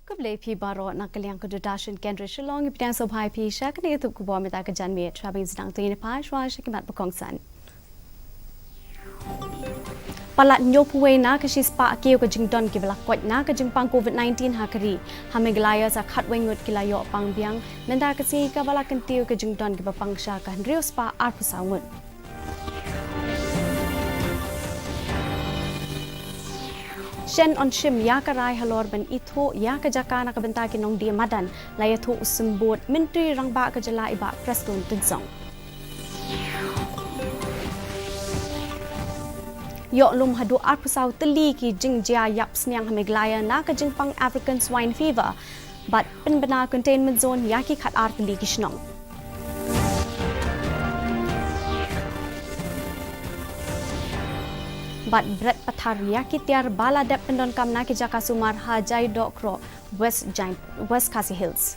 Kuble pi baro nak kaliang kedudashan kendra Shillong ipidang sobhai pi syak ni tu kubo meta ke jan me trabi sedang tu ini pa shwa syakimat bekongsan. Palat nyopuwe na ke shispa akiu ke jingdon ke belak kwat na ke jingpang COVID-19 hakari. Hameglaya sa khatwengut kilayo pang biang menda ke si ka balak kentiu ke jingdon ke bapang sya ka hendriu spa arpu saungut. Shen on shim ya karai halor ban itho ya ka jakana ka benta ki nong dia madan laya tho usumbot menteri rangba ka jala iba preskon tinsong. Yok lum hadu arpusau teli ki jingjia yap sniang hameglaya na ka jingpang African swine fever but penbena containment zone ya ki khat ar teli ki shnong. Bat berat pathar yaki tiar bala dep pendon kamna ki jaka sumar hajai dokro West Khasi Hills.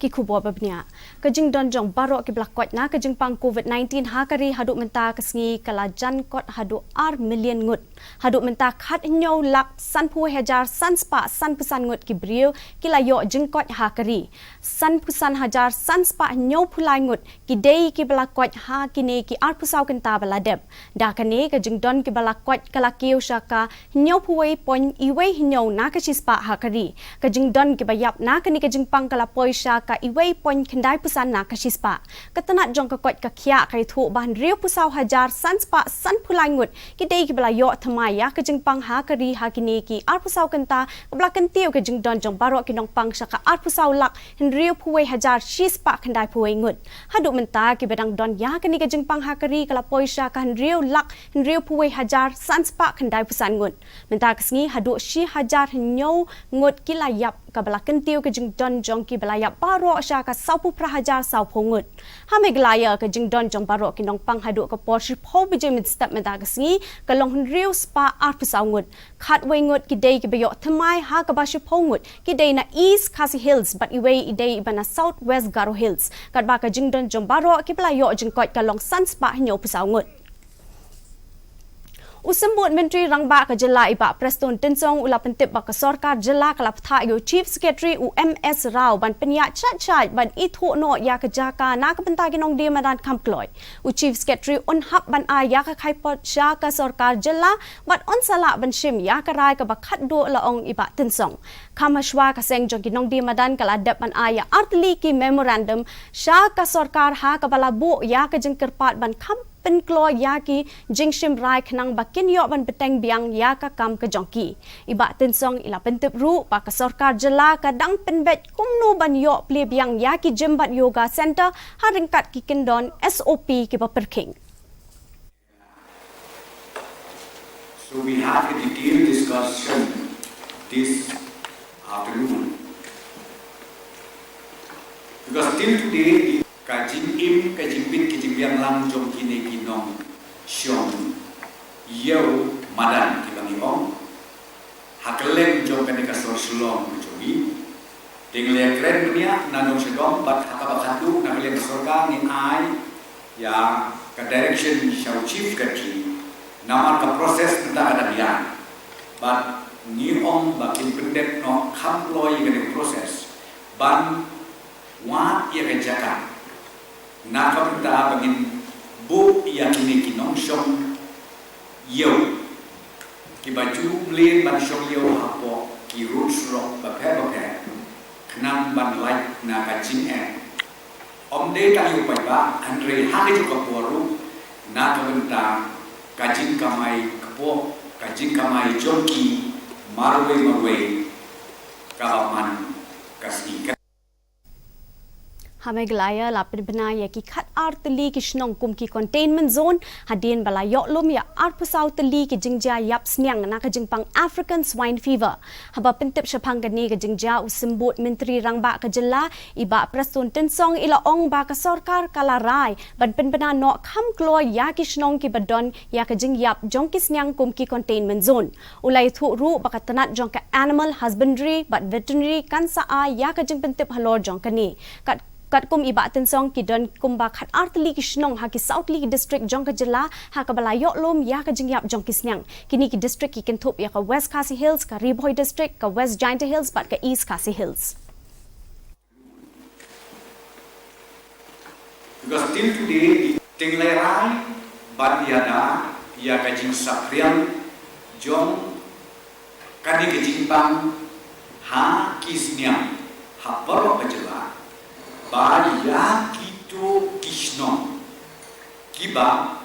Ki kubo babnya kajing donjong barok ki blakwat na kajing pang COVID-19 hakari haduk menta kesngi kala jan kot haduk ar million ngut haduk menta khat nyau lak san pu hajar san spa san pusan ngut ki brio ki layo jingkot hakari san pusan hajar san spa nyau pulai ngut ki dei ki blakwat ha kini ki ar pusau kenta baladep da kane kajing don ki blakwat kala kiu shaka nyau puwei pon iwei nyau na ka spa hakari kajing don ki bayap na kani kajing pang kala poisha ka iwei pon kendai pusan na ka shispa ketenat jong ka kot ka khia kai thu ban riu pusau hajar san spa san pulai ngut ki dei ki belayo thamai ya ka jingpang ha kari ha kini ki ar pusau kenta bla kentiu ka jing don jong baro ki nong pang saka ar pusau lak hin riu puwei hajar shispa kendai puwei ngut hadu menta ki bedang don ya kini ka jingpang ha kari kala poisha ka hin riu lak hin riu puwei hajar san spa kendai pusan ngut menta kesngi hadu shi hajar nyau ngut ki layap ka bla kentiu ka jing don jong ki belayap baro sya ka saupu prahajar sau pongut hameglaya ka jing don jong baro ki nong pang hadu ka porshi pho bije mit step meta ka singi ka long riu spa ar pusaungut khat wengut ki dei ki beyo thamai ha ka bashi pongut ki dei na East Khasi Hills but iwei idei ibana South West Garo Hills kat ba ka jing don jong baro ki belayo jing kot ka long san spa nyo pusaungut Usambut Menteri Rangba ka jela iba Preston Tinsong ula pentip ba ka sarkar jela kala ptha yo Chief Secretary UMS Rao ban penya chat ban itho no ya ka jaka na ka penta ki nong dia madan kamkloi u Chief Secretary on hab ban a ya ka khai pot sha ka sarkar jela bat on sala ban shim ya ka rai ka ba khat do la ong iba Tinsong khamashwa ka seng jong ki nong dia madan kala dap ban a ya artli ki memorandum sha ka sarkar ha ka bala bu ya ka jengker pat ban kham pen klo yaki jingshim rai khnang bakin yo ban beteng biang ya ka kam ka jongki iba Tinsong ila pentip ru pa ka sarkar jela ka dang penbet kumnu ban yo ple biang yaki jimbat yoga center haringkat ki kendon SOP ki ba perking So we have a detailed discussion this afternoon because till today kajing im kajing bin kajing biang lam jong kini kinong syong yau madan kibangi ong hakeleng jong kani kasor Shillong jogi tingle kren dunia nanong sedong bat hakabakatu nakeleng sorga ni ai ya ka direction shau chief kaki namar ka proses tentang ada dia bat ni ong bakin pendek no kamploi kani proses ban wa ia kejakan nak kita bangin bu yang ini kinong syong yau ki baju mlin ban syong yau hapo ki roots rock bakhe kenang ban like na kacing om de ta yu pai ba andre ha ke ju kaporu na kabenta kacing kamai kapo kacing kamai joki marwe kalaman kasih Hameglaya lapin benaya ki khat ar teli ki shnong kum ki containment zone hadin bala yok lum ya ar pusau teli ki jingja yap sniang na ka jingpang African swine fever haba pentip shapang gani ka jingja usimbut menteri rangba ka jela iba Preston Tinsong ila ong ba ka sarkar kala rai ban penbena no kham klo ya ki shnong ki badon ya ka jing yap jong ki sniang kum ki containment zone ulai thu ru ba ka tanat jong ka animal husbandry but veterinary kan sa a ya ka jing pentip halor jong kani kat kat kum iba tensong ki don kum ba khat artli ki Shillong ha ki South Li district jong ka jela ha ka bala yok lom ya ka jingyap jong ki snyang kini ki district ki kenthop ya ka West Khasi Hills ka Riboy district ka West Giant Hills bat ka East Khasi Hills. Because till today, Tinglerai, Bandiada, ia kajing sapriang, jong, kani kajing pang, ha kisniang, ha paro kajela, ba ya kito kisno, kiba,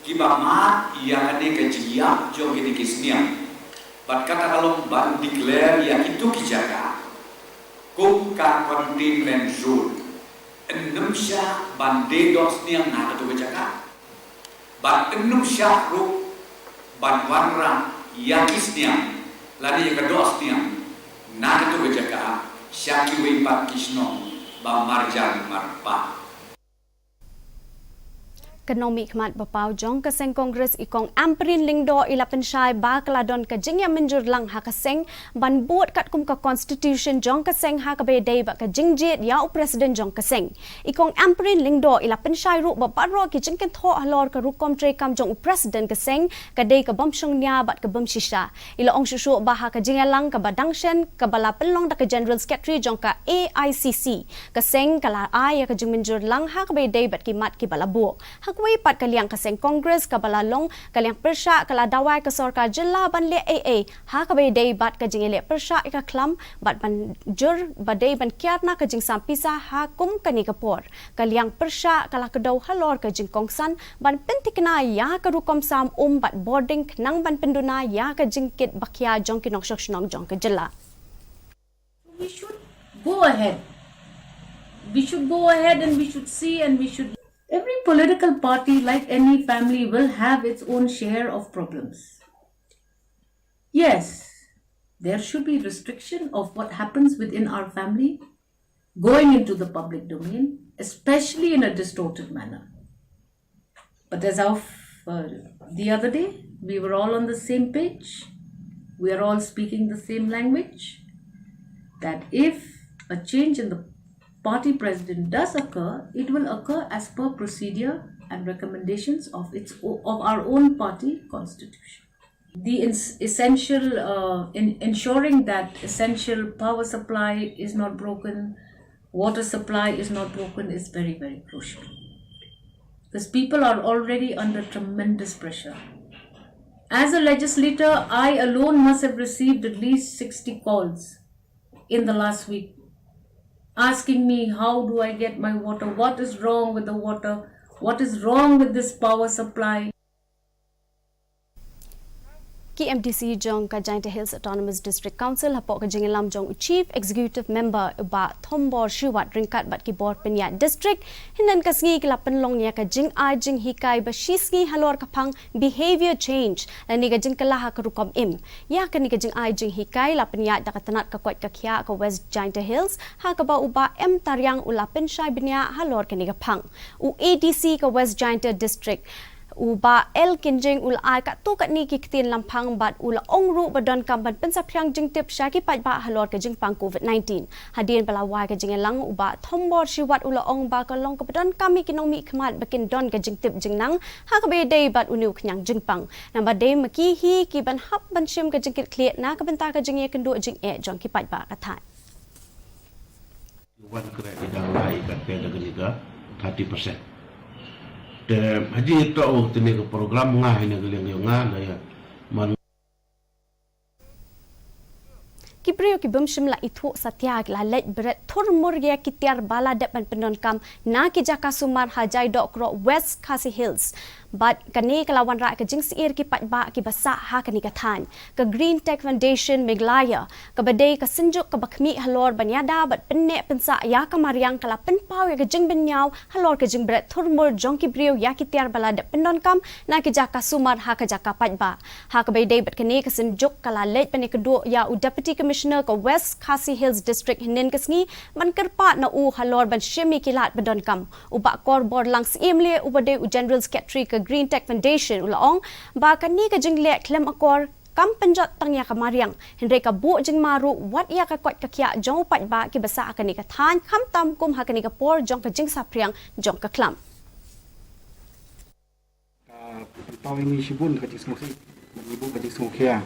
kiba ma ia kani kajing ya, jong kini kisniang, bat kata kalau ban declare ia kito kijaka, kum ka containment zone. Enam syah bandai dos niang nak tu bercakap, ban enam syah ruk ban warra yakis niang, lani yang dos niang nak tu bercakap, syaki wipat kisno ba marjan marpa. Ekonomi khmat bapau jong ka seng Kongres ikong amprin lingdo ila pensyai ba keladon ka jingya menjur lang ha ka seng ban buat kat kum ka constitution jong ka seng ha ka be dei ba ka jingjit ya presiden jong ka seng ikong amprin lingdo ila pensyai ru ba parro ki jingken tho halor ka rukom tre kam jong presiden ka seng ka dei ka bam shong nya bat ka bam shisha ila ong shushu ba ha ka jingya lang ka badangshen ka bala penlong da ka general secretary jong ka AICC ka seng kala ay ka jing menjur lang ha ka be dei bat ki mat ki bala bu Hakwi pat kaliang kaseng Kongres kabalalong kaliang persya kala dawai ke sorka jela ban le AA ha ka be dei bat ka jing le persya ka klam bat ban jur badai ban kiarna ka jing sampisa ha kum kani kapor kaliang persya kala kedau halor ka jing kongsan ban pentikna ya ka rukom sam bat boarding nang ban penduna ya ka jing kit bakya jong kinong shokshong jong ka jela. We should go ahead. We should go ahead and we should see and we should. Every political party, like any family, will have its own share of problems. Yes, there should be restriction of what happens within our family going into the public domain, especially in a distorted manner. But as of the other day, we were all on the same page. We are all speaking the same language. That if a change in the party president does occur, it will occur as per procedure and recommendations of our own party constitution. The ensuring that essential power supply is not broken, water supply is not broken is very, very crucial. Because people are already under tremendous pressure. As a legislator, I alone must have received at least 60 calls in the last week asking me, how do I get my water? What is wrong with the water? What is wrong with this power supply? KMDC jong ka Giant Hills Autonomous District Council hapok ka jingilam jong Chief Executive Member ba Thombor Shiwat ringkat bat ki bor penya district hinan kasngi kila penlong nya ka jing ai jing hikai ba shisngi halor kapang behavior change lani ka jing kala ka rukom im ya ka ni ka jing ai jing hikai la penya da ka tanat ka kwat ka khia ka West Giant Hills ha ka ba uba em taryang ula penshai benya halor ka ni ka phang u ADC ka West Giant District uba el kinjing ul ai ka tu kat ni ki ktin lampang bat ula ongru badon kamban pensaphyang jing tip syaki pat ba halor ka jing pang COVID-19 hadin balawai ka jing lang uba thombor siwat ula ong ba ka long ka badon kami kinong mi khmat bakin don ka jing tip jing nang ha ka be dei bat unu khnyang jing pang namba dei maki hi ki ban hap ban shim ka jing kit kliet na ka benta ka jing ye kendu jing e jong ki pat ba ka thai wan kre idang lai ka te da geliga 30%. Dan haji itu tini ke program ngah ini geleng ngah daya man Kipriyo ki bumshim la ithu satyag la lej beret thur murgia ki tiar bala depan pendon kam na ki jaka sumar hajai dokro West Khasi Hills but kani kalawan ra ka jing siir ki patba ki basa ha kani kathan ka Green Tech Foundation Meglaya ka badai ka sinjuk ka bakmi halor banyada bat penne pensa ya ka mariang kala penpaw ya ka jing benyaw halor ka jing beret thur mur jong ki priyo ya ki tiar bala depan pendon kam na ki jaka sumar ha ka jaka patba ha ka badai bat kani ka sinjuk kala lej pani kedua ya u deputy Commissioner ka West Khasi Hills District hinin kasngi ban kerpat na u halor ban shimi kilat badon kam uba korbor lang siemle ubade u General Secretary ka Green Tech Foundation ulaong ba kani ka jingle klem akor kam penjat tang ya kamariang Henry ka bu jing maru wat ya ka kwat ka kya jong pat ba ki basa ka ni ka than kham tam kum ha ka ni ka por jong ka jing sa priang jong ka klam tao ini sibun ka jing smoki ibu ka jing smoki ya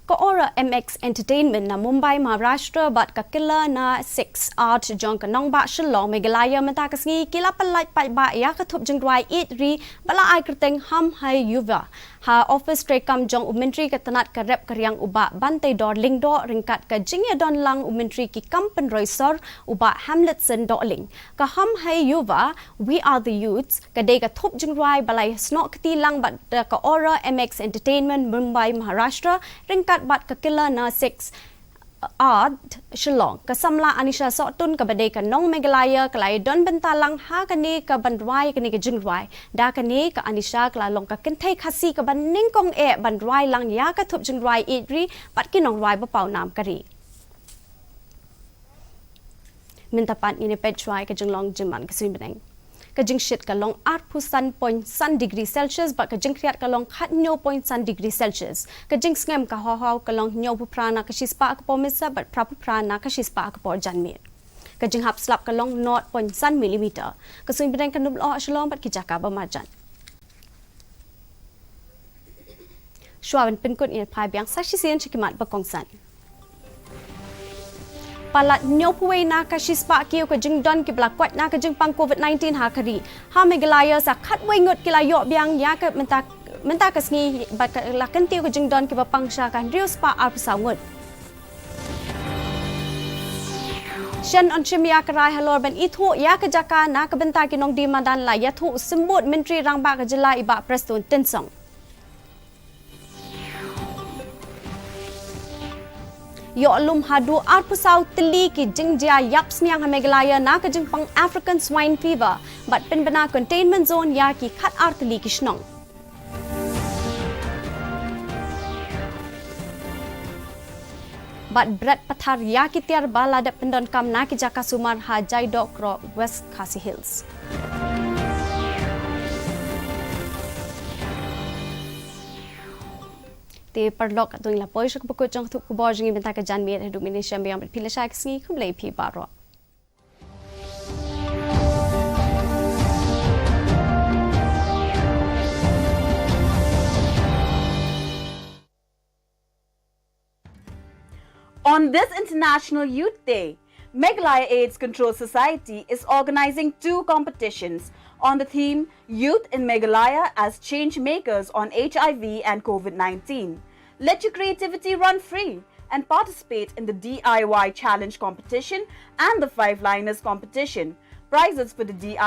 Kaora MX Entertainment na Mumbai Maharashtra bat ka kila na 6 art jong ka nong ba Shillong Meghalaya mata kasngi kila palai pat ba ya ka thup jing roi 8 ri bala ai kerteng ham hai yuva ha office trekam jong umentri ka tanat ka rep karyang uba bantai dor ling do ringkat ka jingya don lang umentri ki kampen roisor uba Hamletson doling ka ham hai yuva we are the youths ka de ka thup jing roi balai snok kti lang bat ka Aura MX Entertainment Mumbai Maharashtra ringkat bat ka kila na 6 art Shillong ka samla anisha sotun ka badai ka nong Meghalaya kalai don bentalang ha kani ka bandwai kani ka jingwai da kani ka anisha kala long ka kentai khasi ka ban ningkong e bandwai lang ya ka thup jingwai idri pat ki nong wai ba pau nam kari mintapan ini petrai ka jinglong jiman ka swimbeneng ka jing shit ka long 8.1 degree Celsius ba ka jing kriat ka long 0.1 degree Celsius ka jing ngem ka haw ka long nyo pu prana ka shispa ka pomisa but prapu prana ka shispa ka por janmir ka jing hap slap ka long 0.1 mm ka swing bidang ka nublo Shillong bat ki jaka ba marjan Shwaban pinkut in pai biang sashi sian chikimat ba kongsan palat nyopuwe na ka shispa kiyo ka jing don ki blak kwat na ka jing pang COVID-19 ha kari ha Meghalaya sa khatwe ngot kila yo biang ya ka menta ka sngi ba ka lakan tiyo ka jing don ki ba pang sha kan rius pa ar sa ngot Shen on chimya karai halor ban ithu ya ka jaka na ka benta ki nong di madan la ya thu simbut menteri rang ba ka jila iba preston tensong Yo alum hadu arpusau teli ki jingjia yaps niang Meghalaya na ka pang African swine fever but pinbana containment zone ya ki khat ar teli ki shnong but brat pathar ya ki tiar bala da pendon kam na ki jaka sumar ha jai dok ro West Khasi Hills te parlok atung la poishak buku jong thup ku bor jingi benta ka janmir hedu mini shambiang bet pila shak sngi kumlei phi baro On this International Youth Day, Meghalaya AIDS Control Society is organizing 2 competitions on the theme Youth in Meghalaya as Change Makers on HIV and COVID-19. Let your creativity run free and participate in the DIY Challenge competition and the 5-liners competition. Prizes for the DIY